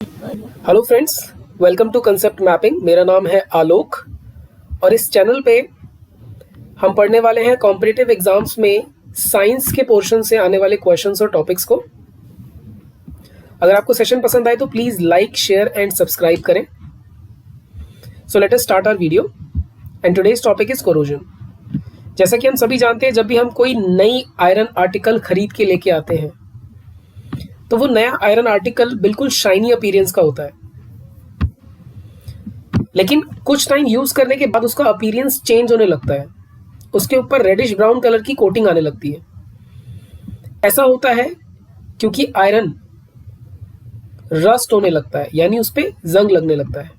Hello friends, welcome to concept mapping. मेरा नाम है आलोक और इस चैनल पे हम पढ़ने वाले हैं कॉम्पिटिटिव एग्जाम्स में साइंस के पोर्शन से आने वाले क्वेश्चंस और टॉपिक्स को। अगर आपको सेशन पसंद आए तो please like, share and subscribe करें। So let us start our video and today's topic is corrosion. जैसा कि हम सभी जानते हैं, जब भी हम कोई नई आयरन आर्टिकल खरीद के लेके आते हैं तो वो नया आयरन आर्टिकल बिल्कुल शाइनी अपीयरेंस का होता है, लेकिन कुछ टाइम यूज करने के बाद उसका अपीयरेंस चेंज होने लगता है। उसके ऊपर रेडिश ब्राउन कलर की कोटिंग आने लगती है। ऐसा होता है क्योंकि आयरन रस्ट होने लगता है, यानी उस पे जंग लगने लगता है।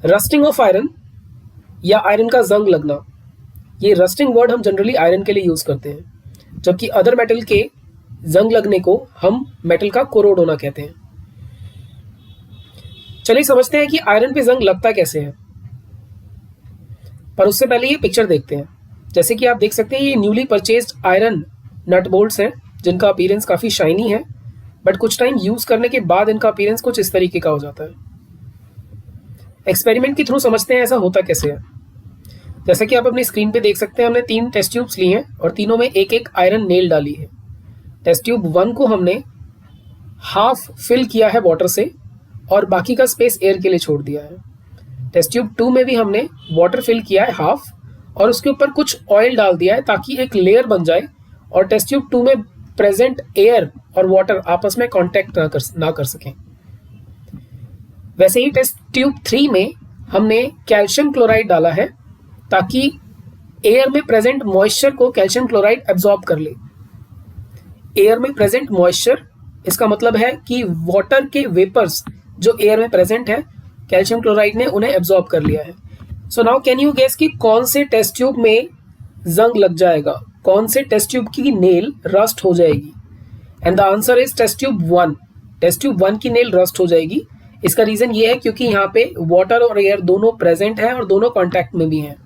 रस्टिंग ऑफ आयरन या आयरन का जंग लगना, ये रस्टिंग वर्ड हम जनरली आयरन के लिए यूज करते हैं, जबकि अदर मेटल के जंग लगने को हम मेटल का कोरोड होना कहते हैं। चलिए समझते हैं कि आयरन पे जंग लगता कैसे है, पर उससे पहले ये पिक्चर देखते हैं। जैसे कि आप देख सकते हैं, ये newly purchased iron nut bolts हैं जिनका अपीयरेंस काफी शाइनी है, बट कुछ टाइम यूज करने के बाद इनका अपीयरेंस कुछ इस तरीके का हो जाता है। एक्सपेरिमेंट के थ्रू समझते हैं ऐसा होता कैसे है। जैसा कि आप अपनी स्क्रीन पे देख सकते हैं, हमने 3 टेस्ट ट्यूब्स ली हैं और तीनों में एक एक आयरन नेल डाली है। टेस्ट ट्यूब 1 को हमने हाफ फिल किया है वाटर से और बाकी का स्पेस एयर के लिए छोड़ दिया है। टेस्ट ट्यूब 2 में भी हमने वाटर फिल किया है हाफ और उसके ऊपर कुछ ऑयल डाल दिया है ताकि एक लेयर बन जाए और टेस्ट ट्यूब 2 में प्रेजेंट एयर और वाटर आपस में कांटेक्ट ना कर सकें। वैसे ही टेस्ट ट्यूब 3 में हमने कैल्शियम क्लोराइड डाला है ताकि एयर में प्रेजेंट मॉइस्चर को कैल्शियम क्लोराइड एब्जॉर्ब कर ले। एयर में प्रेजेंट मॉइस्चर, इसका मतलब है कि वाटर के वेपर्स जो एयर में प्रेजेंट है, कैल्शियम क्लोराइड ने उन्हें एब्जॉर्ब कर लिया है। So now can you guess कि कौन से टेस्ट ट्यूब में जंग लग जाएगा, कौन से टेस्ट ट्यूब की नेल रस्ट हो जाएगी? And the answer is test tube 1। Test tube 1 की नेल रस्ट हो जाएगी। इसका रीजन ये है क्योंकि यहाँ पे वाटर और एयर दोनों प्रेजेंट है और दोनों कॉन्टैक्ट में भी हैं।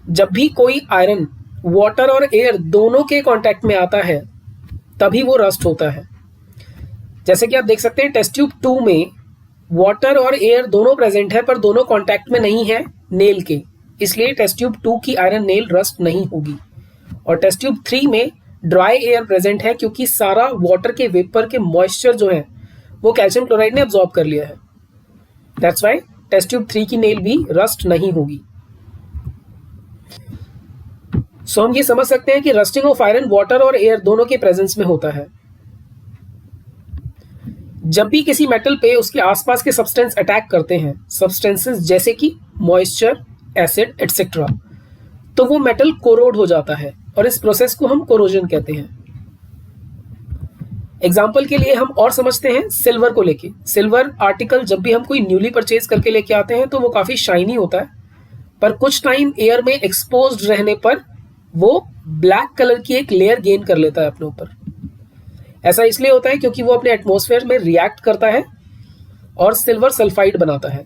जब भी कोई आयरन वाटर और एयर दोनों के कॉन्टैक्ट में आता है तभी वो रस्ट होता है। जैसे कि आप देख सकते हैं, टेस्ट ट्यूब 2 में वाटर और एयर दोनों प्रेजेंट है पर दोनों कांटेक्ट में नहीं है नेल के, इसलिए टेस्ट ट्यूब 2 की आयरन नेल रस्ट नहीं होगी। और टेस्ट ट्यूब 3 में ड्राई एयर प्रेजेंट है क्योंकि सारा वाटर के वेपर के मॉइस्चर जो है वो कैल्शियम क्लोराइड ने एब्जॉर्ब कर लिया है। दैट्स व्हाई टेस्ट ट्यूब 3 की नेल भी रस्ट नहीं होगी। सो हम ये समझ सकते हैं कि रस्टिंग ऑफ आयरन वाटर और एयर दोनों के प्रेजेंस में होता है। जब भी किसी मेटल पे उसके आसपास के सब्सटेंस अटैक करते हैं, सब्सटेंसेस जैसे कि मॉइस्चर, एसिड एटसेट्रा, तो वो मेटल कोरोड हो जाता है और इस प्रोसेस को हम कोरोजन कहते हैं। एग्जाम्पल के लिए हम और समझते हैं सिल्वर को लेके। सिल्वर आर्टिकल जब भी हम कोई न्यूली परचेज करके लेके आते हैं तो वो काफी शाइनी होता है, पर कुछ टाइम एयर में एक्सपोज्ड रहने पर वो ब्लैक कलर की एक लेयर गेन कर लेता है अपने ऊपर। ऐसा इसलिए होता है क्योंकि वो अपने एटमॉस्फेयर में रिएक्ट करता है और सिल्वर सल्फाइड बनाता है।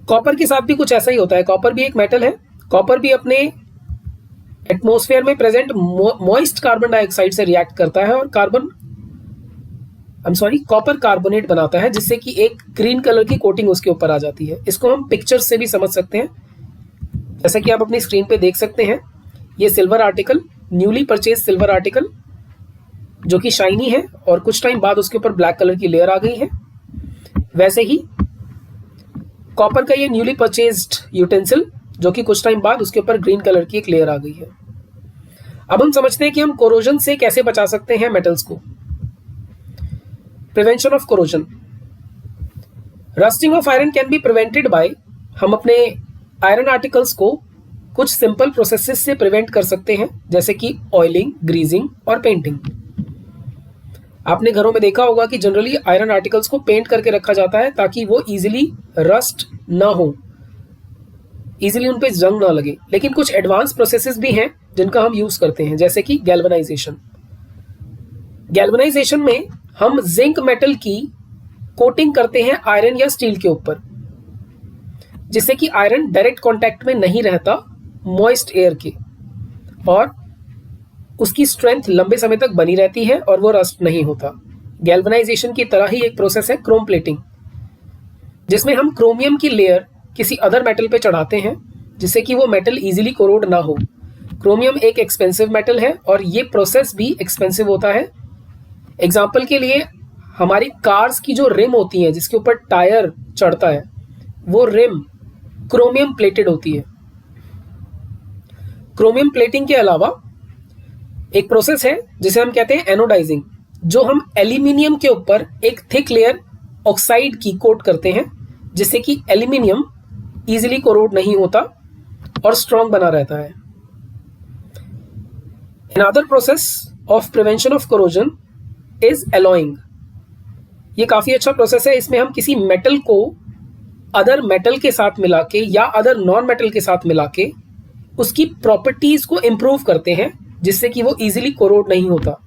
कॉपर के साथ भी कुछ ऐसा ही होता है। कॉपर भी एक मेटल है। कॉपर भी अपने एटमॉस्फेयर में प्रेजेंट मॉइस्ट कार्बन डाइऑक्साइड से रिएक्ट करता है और कॉपर कार्बोनेट बनाता है, जिससे कि एक ग्रीन कलर की कोटिंग उसके ऊपर आ जाती है। इसको हम पिक्चर से भी समझ सकते हैं। जैसा कि आप अपनी स्क्रीन पे देख सकते हैं, ये silver article, newly purchase silver article जो कि शाइनी है और कुछ टाइम बाद उसके ऊपर ब्लैक कलर की लेयर आ गई है। वैसे ही कॉपर का ये न्यूली परचेज्ड यूटेंसिल जो कि कुछ टाइम बाद उसके ऊपर ग्रीन कलर की एक लेयर आ गई है। अब हम समझते हैं कि हम कोरोजन से कैसे बचा सकते हैं मेटल्स को। Prevention of corrosion. Rusting of iron can be prevented by, हम अपने आयरन आर्टिकल्स को कुछ सिंपल प्रोसेसेस से प्रिवेंट कर सकते हैं, जैसे कि ऑयलिंग, ग्रीजिंग और पेंटिंग। आपने घरों में देखा होगा कि जनरली आयरन आर्टिकल्स को पेंट करके रखा जाता है ताकि वो इजीली रस्ट ना हो, इजीली उन पे जंग ना लगे। लेकिन कुछ एडवांस प्रोसेसेस भी हैं जिनका हम यूज करते हैं, जैसे कि गैल्वेनाइजेशन। गैल्वेनाइजेशन में हम जिंक मेटल की कोटिंग करते हैं आयरन या स्टील के ऊपर, जिससे कि आयरन डायरेक्ट कांटेक्ट में नहीं रहता मॉइस्ट एयर के और उसकी स्ट्रेंथ लंबे समय तक बनी रहती है और वो रस्ट नहीं होता। गैल्वेनाइजेशन की तरह ही एक प्रोसेस है क्रोम प्लेटिंग, जिसमें हम क्रोमियम की लेयर किसी अदर मेटल पे चढ़ाते हैं जिससे कि वो मेटल इजीली कोरोड ना हो। क्रोमियम एक एक्सपेंसिव मेटल है और ये प्रोसेस भी एक्सपेंसिव होता है। एग्जाम्पल के लिए हमारी कार्स की जो रिम होती है जिसके ऊपर टायर चढ़ता है, वो रिम क्रोमियम प्लेटेड होती है। क्रोमियम प्लेटिंग के अलावा एक प्रोसेस है जिसे हम कहते हैं एनोडाइजिंग, जो हम एल्यूमिनियम के ऊपर एक थिक लेयर ऑक्साइड की कोट करते हैं जिससे कि एल्यूमिनियम इजीली कोरोड नहीं होता और स्ट्रांग बना रहता है। Another process of prevention of corrosion is alloying. ये काफी अच्छा प्रोसेस है। इसमें हम किसी मेटल को अदर मेटल के साथ मिला के या अदर नॉन मेटल के साथ मिला के उसकी प्रॉपर्टीज को इंप्रूव करते हैं जिससे कि वो इजीली कोरोड नहीं होता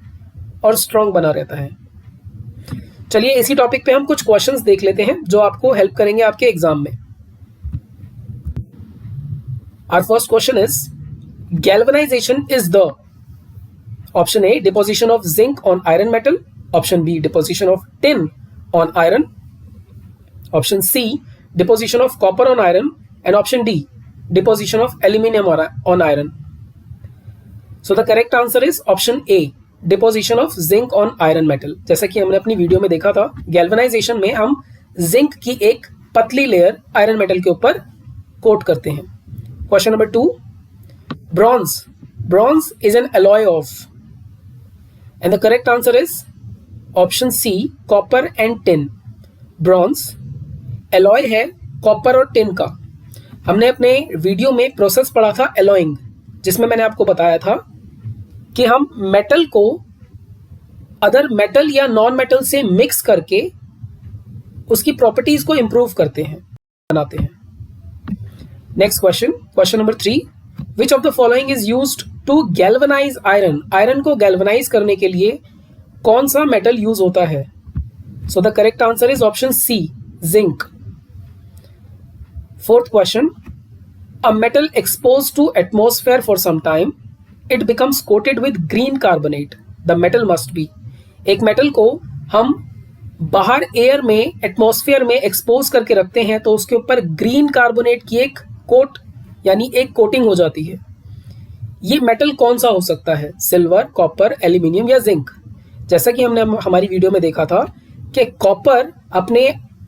और स्ट्रांग बना रहता है। चलिए इसी टॉपिक पे हम कुछ क्वेश्चंस देख लेते हैं जो आपको हेल्प करेंगे आपके एग्जाम में। Our first question is, galvanization is the option A, deposition of zinc on iron metal, option B, deposition of tin on iron, option C, deposition of copper on iron, and option D, deposition of aluminium on iron. So the correct answer is option A, deposition of zinc on iron metal. जैसा कि हमने अपनी video में देखा था, galvanisation में हम zinc की एक पतली लेयर आयरन मेटल के ऊपर कोट करते हैं। Question number 2, bronze. Bronze is an alloy of, and the correct answer is option C, copper and tin. Bronze alloy है copper और tin का। हमने अपने वीडियो में प्रोसेस पढ़ा था alloying, जिसमें मैंने आपको बताया था कि हम मेटल को अदर मेटल या नॉन मेटल से मिक्स करके उसकी प्रॉपर्टीज को इंप्रूव करते हैं, बनाते हैं। Next question, question number 3, which of the following is used to galvanize iron. Iron को गैल्वेनाइज करने के लिए कौन सा मेटल यूज होता है? So the correct answer is option C, zinc. Fourth question, a metal expose to atmosphere for some time, it becomes coated with green carbonate, the metal must be. एक metal को हम बाहर air में, atmosphere में expose करके रखते हैं तो उसके ऊपर ग्रीन कार्बोनेट की एक कोट यानी एक कोटिंग हो जाती है। ये मेटल कौन सा हो सकता है? सिल्वर, कॉपर, एल्यूमिनियम या जिंक। जैसा कि हमने हमारी वीडियो में देखा था कि कॉपर अपने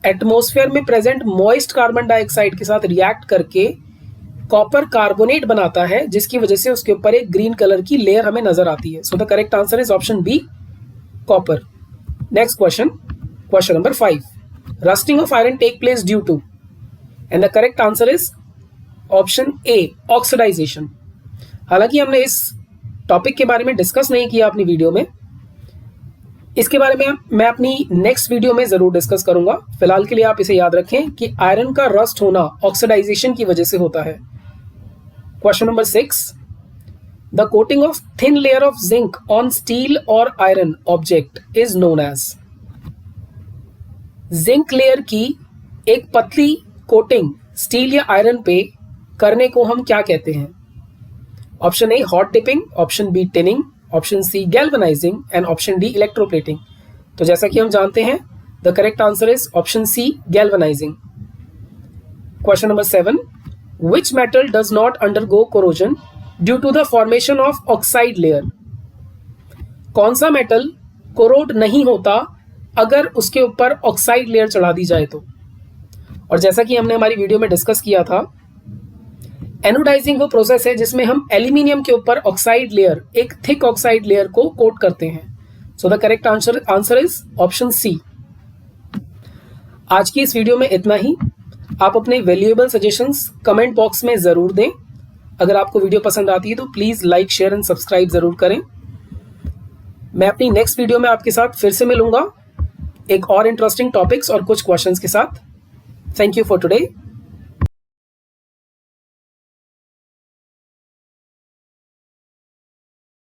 एटमॉस्फेयर में प्रेजेंट मॉइस्ट कार्बन डाइऑक्साइड के साथ रिएक्ट करके कॉपर कार्बोनेट बनाता है, जिसकी वजह से उसके ऊपर एक ग्रीन कलर की लेयर हमें नजर आती है। So the correct answer is option B, copper. Next question, question number 5, rusting of iron take place due to, and the correct answer is option A, oxidization. हालांकि हमने इस टॉपिक के बारे में डिस्कस नहीं किया अपनी वीडियो में, इसके बारे में मैं अपनी नेक्स्ट वीडियो में जरूर डिस्कस करूंगा। फिलहाल के लिए आप इसे याद रखें कि आयरन का रस्ट होना ऑक्सीडाइजेशन की वजह से होता है। Question number 6, the coating of thin layer of zinc on steel और iron object is known as. Zinc layer की एक पतली कोटिंग स्टील या आयरन पे करने को हम क्या कहते हैं? Option A, hot dipping, option B, tinning, option C, galvanizing and option D, electroplating. तो जैसा कि हम जानते हैं, the correct answer is option C, galvanizing. Question number 7, which metal does not undergo corrosion due to the formation of oxide layer. कौन सा metal corrode नहीं होता अगर उसके ऊपर ऑक्साइड लेयर चढ़ा दी जाए तो? और जैसा कि हमने हमारी वीडियो में डिस्कस किया था, एनोडाइजिंग वो प्रोसेस है जिसमें हम एल्यूमिनियम के ऊपर ऑक्साइड लेयर, एक थिक ऑक्साइड लेयर को कोट करते हैं। So the correct answer is option C. आज की इस वीडियो में इतना ही। आप अपने वैल्यूएबल सजेशंस कमेंट बॉक्स में जरूर दें। अगर आपको वीडियो पसंद आती है तो please like, share and subscribe जरूर करें। मैं अपनी नेक्स्ट वीडियो में आपके साथ फिर से मिलूंगा एक और इंटरेस्टिंग टॉपिक्स और कुछ क्वेश्चंस के साथ। Thank you for today.